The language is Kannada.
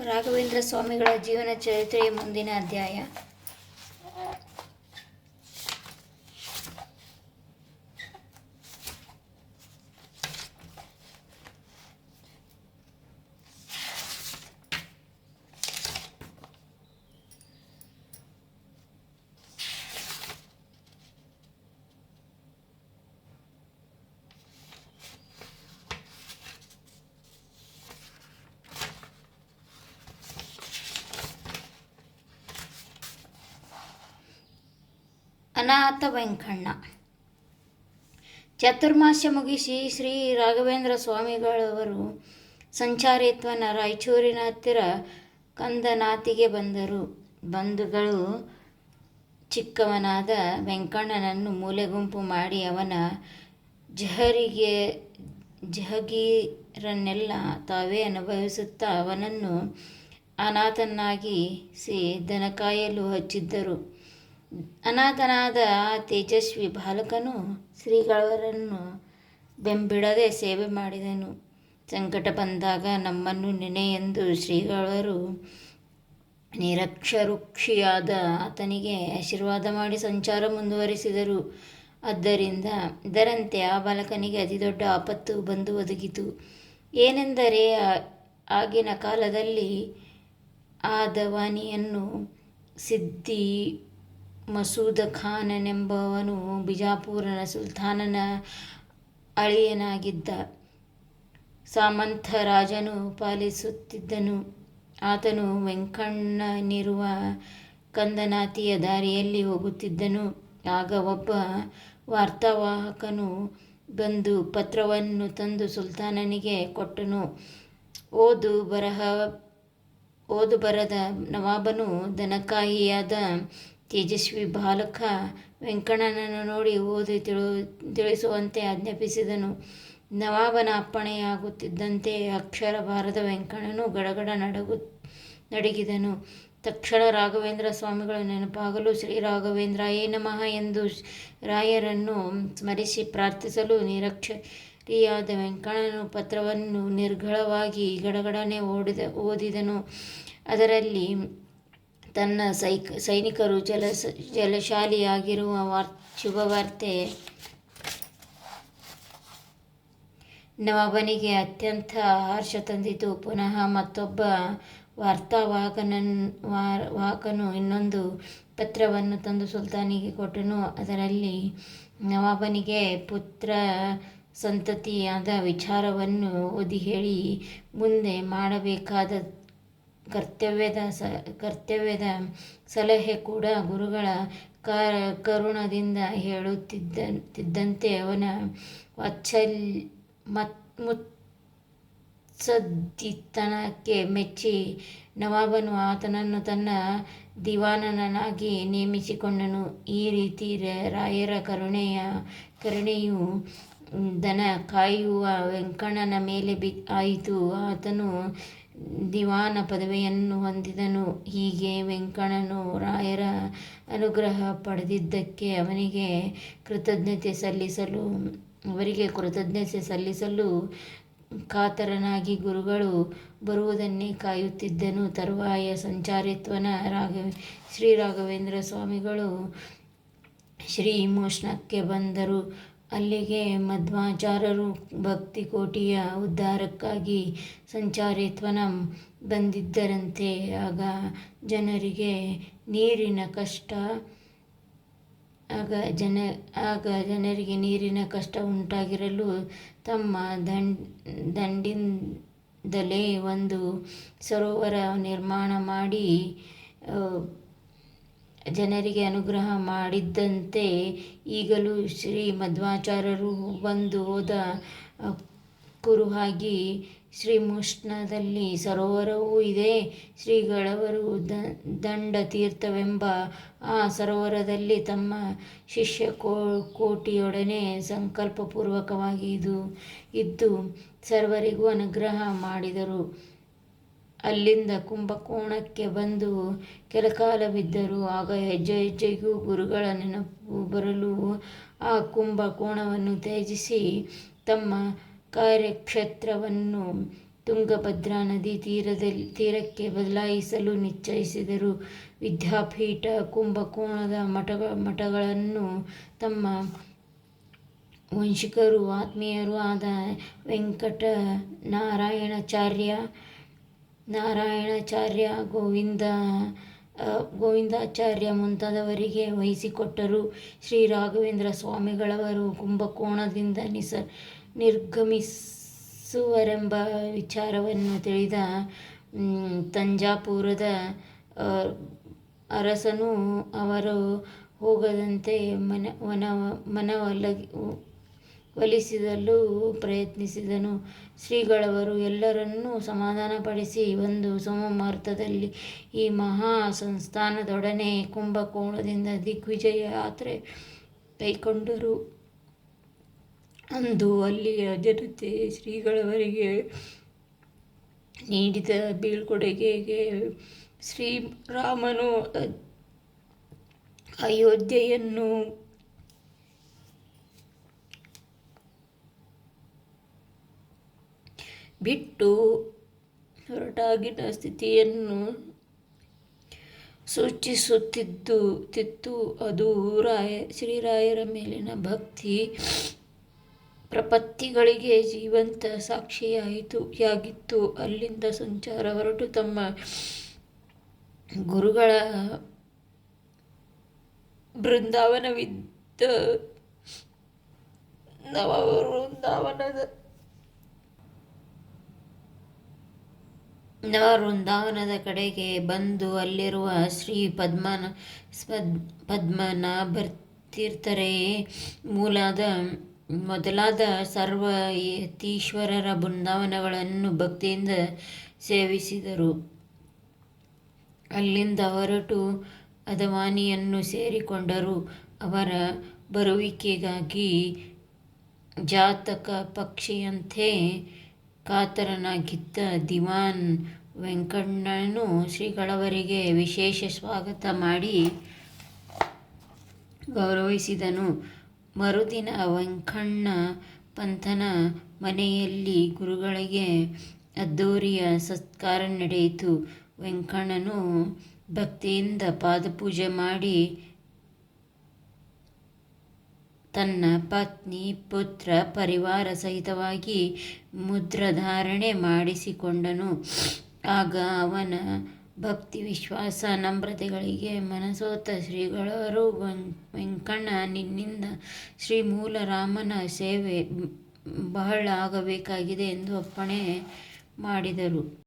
ರಾಘವೇಂದ್ರ ಸ್ವಾಮಿಗಳ ಜೀವನ ಚರಿತ್ರೆಯ ಮುಂದಿನ ಅಧ್ಯಾಯ. ಅನಾಥ ವೆಂಕಣ್ಣ. ಚಾತುರ್ಮಾಸ್ಯ ಮುಗಿಸಿ ಶ್ರೀ ರಾಘವೇಂದ್ರ ಸ್ವಾಮಿಗಳವರು ಸಂಚಾರೇತ್ವನ ರಾಯಚೂರಿನ ಹತ್ತಿರ ಕಂದನಾತಿಗೆ ಬಂದರು. ಬಂಧುಗಳು ಚಿಕ್ಕವನಾದ ವೆಂಕಣ್ಣನನ್ನು ಮೂಲೆಗುಂಪು ಮಾಡಿ ಅವನ ಜಹಗೀರನ್ನೆಲ್ಲ ತಾವೇ ಅನುಭವಿಸುತ್ತಾ ಅವನನ್ನು ಅನಾಥನಾಗಿಸಿ ದನ ಕಾಯಲು ಹಚ್ಚಿದ್ದರು. ಅನಾಥನಾದ ಆ ತೇಜಸ್ವಿ ಬಾಲಕನು ಶ್ರೀಗಳವರನ್ನು ಬೆಂಬಿಡದೆ ಸೇವೆ ಮಾಡಿದನು. ಸಂಕಟ ಬಂದಾಗ ನಮ್ಮನ್ನು ನೆನೆ ಎಂದು ಶ್ರೀಗಳವರು ನಿರಕ್ಷರುಕ್ಷಿಯಾದ ಆತನಿಗೆ ಆಶೀರ್ವಾದ ಮಾಡಿ ಸಂಚಾರ ಮುಂದುವರಿಸಿದರು. ಇದರಂತೆ ಆ ಬಾಲಕನಿಗೆ ಅತಿದೊಡ್ಡ ಆಪತ್ತು ಬಂದು ಒದಗಿತು. ಏನೆಂದರೆ, ಆಗಿನ ಕಾಲದಲ್ಲಿ ಆ ದವಾನಿಯನ್ನು ಸಿದ್ದಿ ಮಸೂದ ಖಾನನೆಂಬವನು ಬಿಜಾಪುರನ ಸುಲ್ತಾನನ ಅಳಿಯನಾಗಿದ್ದ. ಸಾಮಂತ ರಾಜನು ಪಾಲಿಸುತ್ತಿದ್ದನು. ಆತನು ವೆಂಕಣ್ಣನಿರುವ ಕಂದನಾತಿಯ ದಾರಿಯಲ್ಲಿ ಹೋಗುತ್ತಿದ್ದನು. ಆಗ ಒಬ್ಬ ವಾರ್ತಾವಾಹಕನು ಬಂದು ಪತ್ರವನ್ನು ತಂದು ಸುಲ್ತಾನನಿಗೆ ಕೊಟ್ಟನು. ಓದು ಬರದ ನವಾಬನು ದನಕಾಯಿಯಾದ ತೇಜಸ್ವಿ ಬಾಲಕ ವೆಂಕಣ್ಣನನ್ನು ನೋಡಿ ಓದಿ ತಿಳಿಸುವಂತೆ ಆಜ್ಞಾಪಿಸಿದನು. ನವಾಬನ ಅಪ್ಪಣೆಯಾಗುತ್ತಿದ್ದಂತೆ ಅಕ್ಷರ ಬಾರದ ವೆಂಕಣ್ಣನು ಗಡಗಡ ನಡುಗಿದನು. ತಕ್ಷಣ ರಾಘವೇಂದ್ರ ಸ್ವಾಮಿಗಳು ನೆನಪಾಗಲು ಶ್ರೀ ರಾಘವೇಂದ್ರಾಯೇ ನಮಃ ಎಂದು ರಾಯರನ್ನು ಸ್ಮರಿಸಿ ಪ್ರಾರ್ಥಿಸಲು ನಿರಕ್ಷರಿಯಾದ ವೆಂಕಣ್ಣನು ಪತ್ರವನ್ನು ನಿರ್ಘಳವಾಗಿ ಗಡಗಡನೆ ಓದಿದನು. ಅದರಲ್ಲಿ ತನ್ನ ಸೈನಿಕರು ಜಯಶಾಲಿಯಾಗಿರುವ ಶುಭವಾರ್ತೆ ನವಾಬನಿಗೆ ಅತ್ಯಂತ ಹರ್ಷ ತಂದಿತು. ಪುನಃ ಮತ್ತೊಬ್ಬ ವಾರ್ತಾವಾಹಕನು ಇನ್ನೊಂದು ಪತ್ರವನ್ನು ತಂದು ಸುಲ್ತಾನಿಗೆ ಕೊಟ್ಟನು. ಅದರಲ್ಲಿ ನವಾಬನಿಗೆ ಪುತ್ರ ಸಂತತಿಯಾದ ವಿಚಾರವನ್ನು ಓದಿ ಹೇಳಿ ಮುಂದೆ ಮಾಡಬೇಕಾದ ಕರ್ತವ್ಯದ ಸಲಹೆ ಕೂಡ ಗುರುಗಳ ಕರುಣದಿಂದ ಹೇಳುತ್ತಿದ್ದಂತೆ ಅವನ ಮುತ್ಸದ್ದಿತನಕ್ಕೆ ಮೆಚ್ಚಿ ನವಾಬನು ಆತನನ್ನು ತನ್ನ ದಿವಾನನಾಗಿ ನೇಮಿಸಿಕೊಂಡನು. ಈ ರೀತಿ ರಾಯರ ಕರುಣೆಯು ದನ ಕಾಯುವ ವೆಂಕಣ್ಣನ ಮೇಲೆ ಆಯಿತು. ಆತನು ದಿವಾನ ಪದವಿಯನ್ನು ಹೊಂದಿದನು. ಹೀಗೆ ವೆಂಕಣ್ಣನು ರಾಯರ ಅನುಗ್ರಹ ಪಡೆದಿದ್ದಕ್ಕೆ ಅವರಿಗೆ ಕೃತಜ್ಞತೆ ಸಲ್ಲಿಸಲು ಕಾತರನಾಗಿ ಗುರುಗಳು ಬರುವುದನ್ನೇ ಕಾಯುತ್ತಿದ್ದನು. ತರುವಾಯ ಸಂಚಾರೇತ್ವನ ಶ್ರೀ ರಾಘವೇಂದ್ರ ಸ್ವಾಮಿಗಳು ಶ್ರೀಮೂಷ್ಣಕ್ಕೆ ಬಂದರು. ಅಲ್ಲಿಗೆ ಮಧ್ವಾಚಾರ್ಯರು ಭಕ್ತಿಕೋಟಿಯ ಉದ್ಧಾರಕ್ಕಾಗಿ ಸಂಚಾರೇತ್ವನ ಬಂದಿದ್ದರಂತೆ. ಆಗ ಜನರಿಗೆ ನೀರಿನ ಕಷ್ಟ ಉಂಟಾಗಿರಲು ತಮ್ಮ ದಂಡಿಂದಲೇ ಒಂದು ಸರೋವರ ನಿರ್ಮಾಣ ಮಾಡಿ ಜನರಿಗೆ ಅನುಗ್ರಹ ಮಾಡಿದ್ದಂತೆ ಈಗಲೂ ಶ್ರೀ ಮಧ್ವಾಚಾರ್ಯರು ಬಂದು ಹೋದ ಕುರುಹಾಗಿ ಶ್ರೀಮೂಷ್ಣದಲ್ಲಿ ಸರೋವರವೂ ಇದೆ. ಶ್ರೀಗಳವರು ದಂಡತೀರ್ಥವೆಂಬ ಆ ಸರೋವರದಲ್ಲಿ ತಮ್ಮ ಶಿಷ್ಯ ಕೋಟಿಯೊಡನೆ ಸಂಕಲ್ಪಪೂರ್ವಕವಾಗಿ ಇದ್ದು ಸರ್ವರಿಗೂ ಅನುಗ್ರಹ ಮಾಡಿದರು. ಅಲ್ಲಿಂದ ಕುಂಭಕೋಣಕ್ಕೆ ಬಂದು ಕೆಲಕಾಲವಿದ್ದರು. ಆಗ ಹೆಜ್ಜೆಗೂ ಗುರುಗಳ ನೆನಪು ಬರಲು ಆ ಕುಂಭಕೋಣವನ್ನು ತ್ಯಜಿಸಿ ತಮ್ಮ ಕಾರ್ಯಕ್ಷೇತ್ರವನ್ನು ತುಂಗಭದ್ರಾ ನದಿ ತೀರಕ್ಕೆ ಬದಲಾಯಿಸಲು ನಿಶ್ಚಯಿಸಿದರು. ವಿದ್ಯಾಪೀಠ ಕುಂಭಕೋಣದ ಮಠಗಳನ್ನು ತಮ್ಮ ವಂಶಿಕರೂ ಆತ್ಮೀಯರೂ ಆದ ನಾರಾಯಣಾಚಾರ್ಯ, ಗೋವಿಂದಾಚಾರ್ಯ ಮುಂತಾದವರಿಗೆ ವಹಿಸಿಕೊಟ್ಟರು. ಶ್ರೀ ರಾಘವೇಂದ್ರ ಸ್ವಾಮಿಗಳವರು ಕುಂಭಕೋಣದಿಂದ ನಿರ್ಗಮಿಸುವರೆಂಬ ವಿಚಾರವನ್ನು ತಿಳಿದ ತಂಜಾಪುರದ ಅರಸನು ಅವರು ಹೋಗದಂತೆ ಮನವೊಲಿಸಲು ಪ್ರಯತ್ನಿಸಿದನು. ಶ್ರೀಗಳವರು ಎಲ್ಲರನ್ನೂ ಸಮಾಧಾನಪಡಿಸಿ ಒಂದು ಸೋಮವಾರದಲ್ಲಿ ಈ ಮಹಾ ಸಂಸ್ಥಾನದೊಡನೆ ಕುಂಭಕೋಣದಿಂದ ದಿಗ್ವಿಜಯ ಯಾತ್ರೆ ಕೈಕೊಂಡರು. ಅಂದು ಅಲ್ಲಿಯ ಜನತೆ ಶ್ರೀಗಳವರಿಗೆ ನೀಡಿದ ಬೀಳ್ಕೊಡುಗೆಗೆ ಶ್ರೀರಾಮನು ಅಯೋಧ್ಯೆಯನ್ನು ಬಿಟ್ಟು ಹೊರಟಾಗಿನ ಸ್ಥಿತಿಯನ್ನು ಸೂಚಿಸುತ್ತಿತ್ತು. ಅದು ಶ್ರೀರಾಯರ ಮೇಲಿನ ಭಕ್ತಿ ಪ್ರಪತ್ತಿಗಳಿಗೆ ಜೀವಂತ ಸಾಕ್ಷಿಯಾಗಿತ್ತು. ಅಲ್ಲಿಂದ ಸಂಚಾರ ಹೊರಟು ತಮ್ಮ ಗುರುಗಳ ಬೃಂದಾವನವಿದ್ದ ನವವೃಂದಾವನದ ಕಡೆಗೆ ಬಂದು ಅಲ್ಲಿರುವ ಶ್ರೀ ಪದ್ಮನಾಭತೀರ್ಥರೇ ಮೊದಲಾದ ಸರ್ವ ಯತೀಶ್ವರರ ಬೃಂದಾವನಗಳನ್ನು ಭಕ್ತಿಯಿಂದ ಸೇವಿಸಿದರು. ಅಲ್ಲಿಂದ ಹೊರಟು ಅದವಾನಿಯನ್ನು ಸೇರಿಕೊಂಡರು. ಅವರ ಬರುವಿಕೆಗಾಗಿ ಜಾತಕ ಪಕ್ಷಿಯಂತೆ ಕಾತರನಾಗಿದ್ದ ದಿವಾನ್ ವೆಂಕಣ್ಣನು ಶ್ರೀಗಳವರಿಗೆ ವಿಶೇಷ ಸ್ವಾಗತ ಮಾಡಿ ಗೌರವಿಸಿದನು. ಮರುದಿನ ವೆಂಕಣ್ಣ ಪಂತನ ಮನೆಯಲ್ಲಿ ಗುರುಗಳಿಗೆ ಅದ್ದೂರಿಯ ಸತ್ಕಾರ ನಡೆಯಿತು. ವೆಂಕಣ್ಣನು ಭಕ್ತಿಯಿಂದ ಪಾದಪೂಜೆ ಮಾಡಿ ತನ್ನ ಪತ್ನಿ ಪುತ್ರ ಪರಿವಾರ ಸಹಿತವಾಗಿ ಮುದ್ರಧಾರಣೆ ಮಾಡಿಸಿಕೊಂಡನು. ಆಗ ಅವನ ಭಕ್ತಿ ವಿಶ್ವಾಸ ನಮ್ರತೆಗಳಿಗೆ ಮನಸೋತ ಶ್ರೀಗಳವರು ವೆಂಕಣ್ಣ, ನಿನ್ನಿಂದ ಶ್ರೀಮೂಲ ರಾಮನ ಸೇವೆ ಬಹಳ ಆಗಬೇಕಾಗಿದೆ ಎಂದು ಅಪ್ಪಣೆ ಮಾಡಿದರು.